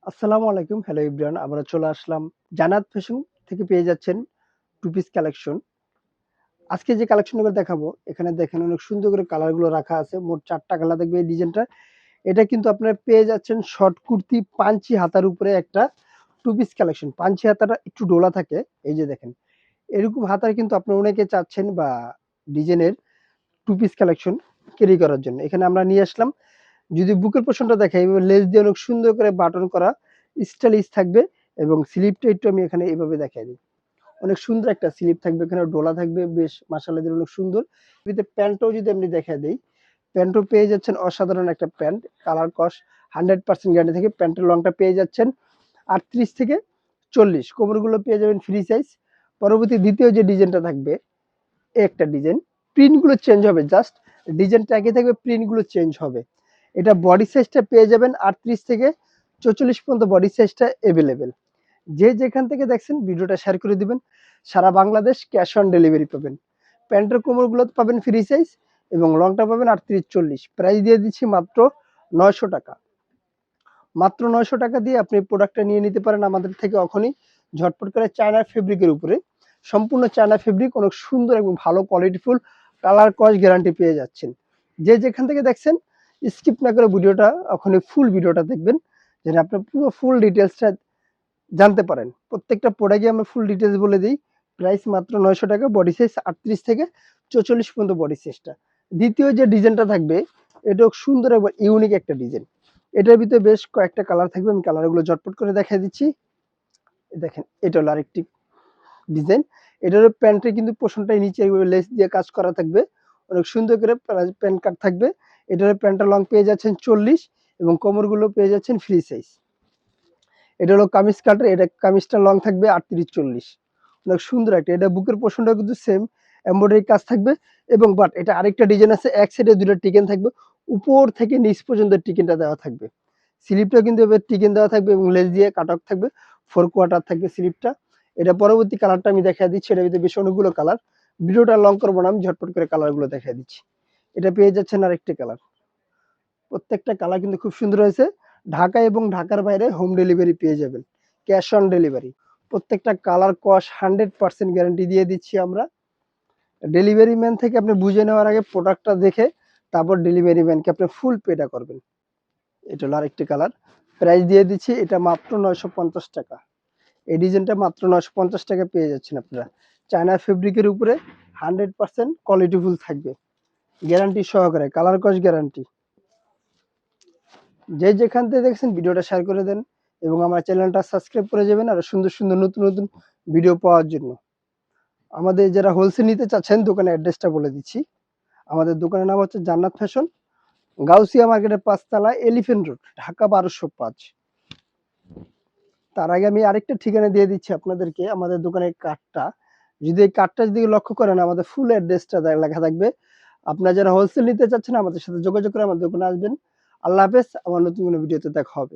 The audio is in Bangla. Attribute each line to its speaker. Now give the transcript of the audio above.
Speaker 1: আসসালামু আলাইকুম। Hello everyone. আবারও চলে আসলাম। জান্নাত ফ্যাশন থেকে পেয়ে যাচ্ছেন টু পিস কালেকশন। আজকে যে কালেকশনগুলো দেখাবো, এখানে দেখেন অনেক সুন্দর করে কালারগুলো রাখা আছে। মোট ৪ টা কালার থাকবে এই ডিজাইনটা। এটা কিন্তু আপনারা পেয়ে যাচ্ছেন শর্ট কুর্তি পাঞ্চি হাতার উপরে একটা টু পিস কালেকশন। পাঞ্চি হাতাটা একটু ডোলা থাকে। এই যে দেখেন। এরকম হাতার কিন্তু আপনারা অনেকে চাচ্ছেন বা ডিজাইনের টু পিস কালেকশন ক্যারি করার জন্য। এখানে আমরা নিয়ে আসলাম। যদি বুকের পোরশনটা দেখাই, এভাবে লেস দিয়ে অনেক সুন্দর করে বাটন করা স্টাইলিশ থাকবে এবং স্লিপটা একটু আমি এখানে এভাবে দেখাই দিই। অনেক সুন্দর একটা স্লিপ থাকবে, এখানে ডোলা থাকবে, বেশ মাশাআল্লাহ দিয়ে অনেক সুন্দর। এতে প্যান্টটাও যদি আমি দেখায় দেই, প্যান্টও পেয়ে যাচ্ছেন অসাধারণ একটা প্যান্ট। কালার কস 100% গ্যারান্টি থেকে প্যান্টের লংটা পেয়ে যাচ্ছেন 38 থেকে 40। কোমরগুলো পেয়ে যাবেন ফ্রি সাইজ। পরবর্তী দ্বিতীয় যে ডিজাইনটা থাকবে, একটা ডিজাইন। প্রিন্টগুলো চেঞ্জ হবে, জাস্ট ডিজাইনটা একই থাকবে, প্রিন্টগুলো চেঞ্জ হবে। এটা বডি সাইজটা পেয়ে যাবেন 38 থেকে 44 পর্যন্ত বডি সাইজটা এভেলেবেল। যে যেখান থেকে দেখছেন ভিডিওটা শেয়ার করে দিবেন। সারা বাংলাদেশ ক্যাশ অন ডেলিভারি পাবেন। প্যান্টের কোমরগুলো পাবেন ফ্রি সাইজ এবং লংটা পাবেন 38-40। প্রাইস দিয়ে দিচ্ছি মাত্র 900 টাকা। মাত্র 900 টাকা দিয়ে আপনি প্রোডাক্টটা নিয়ে নিতে পারেন আমাদের থেকে এখনই ঝটপট করে। চায়না ফেব্রিকের উপরে সম্পূর্ণ চায়না ফেব্রিক, অনেক সুন্দর এবং ভালো কোয়ালিটিফুল, কালার কস গ্যারান্টি পেয়ে যাচ্ছেন। যে যেখান থেকে দেখছেন স্কিপ না করে ভিডিওটা এখনই ফুল ভিডিওটা দেখবেন, যেন আপনি পুরো ফুল ডিটেইলসটা জানতে পারেন। প্রত্যেকটা প্রোডাক্টই আমরা ফুল ডিটেইলস বলে দিই। প্রাইস মাত্র 900 টাকা। বডি সাইজ 38 থেকে 44 পর্যন্ত বডি সাইজটা। দ্বিতীয় যে ডিজাইনটা থাকবে, এটাও সুন্দর এবং ইউনিক একটা ডিজাইন। এটার ভিতরে বেশ কয়েকটা কালার থাকবে, আমি কালারগুলো ঝটপট করে দেখাই দিচ্ছি। দেখেন, এটা হলো আরেকটি ডিজাইন। এটারও প্যান্টের কিন্তু পোরশনটাই নিচে এভাবে লেস দিয়ে কাজ করা থাকবে। অনেক সুন্দর করে প্যান্ট কাট থাকবে। এটার প্যান্টের লং পেয়ে যাচ্ছেন 40 এবং কোমরগুলো পেয়ে যাচ্ছেন ফ্রি সাইজ। এটা হলো কামিজ কাটের, এটা কামিজটা লং থাকবে 38-40। অনেক সুন্দর একটা। এটা বুকের পোরশনটা কিন্তু সেম এমব্রয়ডারি কাজ থাকবে এবং বাট এটা আরেকটা ডিজাইন আছে, এক সাইডে ২ টা টিকেন থাকবে। উপর থেকে নিচ পর্যন্ত টিকেনটা দেওয়া থাকবে। স্লিপটা কিন্তু এবার টিকেন দেওয়া থাকবে এবং লেস দিয়ে কাট অফ থাকবে। 4 কোয়ার্টার থাকবে স্লিপটা। এটা পরবর্তী কালারটা আমি দেখায় দিচ্ছি। এটার ভিতরে বেশ অনেকগুলো কালার। ভিডিওটা লং করব না, আমি ঝটপট করে কালারগুলো দেখায় দিচ্ছি। এটা পেয়ে যাচ্ছেন আরেকটা কালার। প্রত্যেকটা কালার কিন্তু খুব সুন্দর হয়েছে। ঢাকা এবং ঢাকার বাইরে হোম ডেলিভারি পেয়ে যাবেন। Cash on delivery. প্রত্যেকটা কালার কস 100% গ্যারান্টি দিয়ে দিচ্ছি আমরা। ডেলিভারি ম্যান থেকে আপনি বুঝে নেওয়ার আগে প্রোডাক্টটা দেখে তারপর ডেলিভারি ম্যানকে আপনি ফুল পেটা করবেন। এটা হলো আরেকটি কালার। প্রাইস দিয়ে দিচ্ছি এটা মাত্র 950 টাকা। এই ডিজাইনটা মাত্র 950 টাকায় পেয়ে যাচ্ছেন আপনারা। চায়না ফেব্রিকের উপরে 100% কোয়ালিটিফুল থাকবে। গ্যারান্টি সহকারে, কালার কস গ্যারান্টি। যে যেখান থেকে দেখছেন ভিডিওটা শেয়ার করে দেন এবং আমার চ্যানেলটা সাবস্ক্রাইব করে যাবেন আরো সুন্দর সুন্দর নতুন নতুন ভিডিও পাওয়ার জন্য। আমাদের যারা হোলসেল নিতে চাচ্ছেন, দোকানের অ্যাড্রেসটা বলে দিচ্ছি। আমাদের দোকানের নাম হচ্ছে জান্নাত ফ্যাশন, গাউসিয়া মার্কেটের ৫ তলায়, এলিফ্যান্ট রোড, ঢাকা ১২০৫। তার আগে আমি আরেকটা ঠিকানা দিয়ে দিচ্ছি আপনাদেরকে, আমাদের দোকানের কার্ডটা। যদি এই কার্ডটার দিকে লক্ষ্য করেন, আমাদের ফুল অ্যাড্রেসটা লেখা থাকবে। আপনারা যারা হোলসেল নিতে চাচ্ছেন আমাদের সাথে যোগাযোগ করে আমাদের দোকানে আসবেন। আল্লাহ হাফেজ। আমার নতুন কোনো ভিডিওতে দেখা হবে।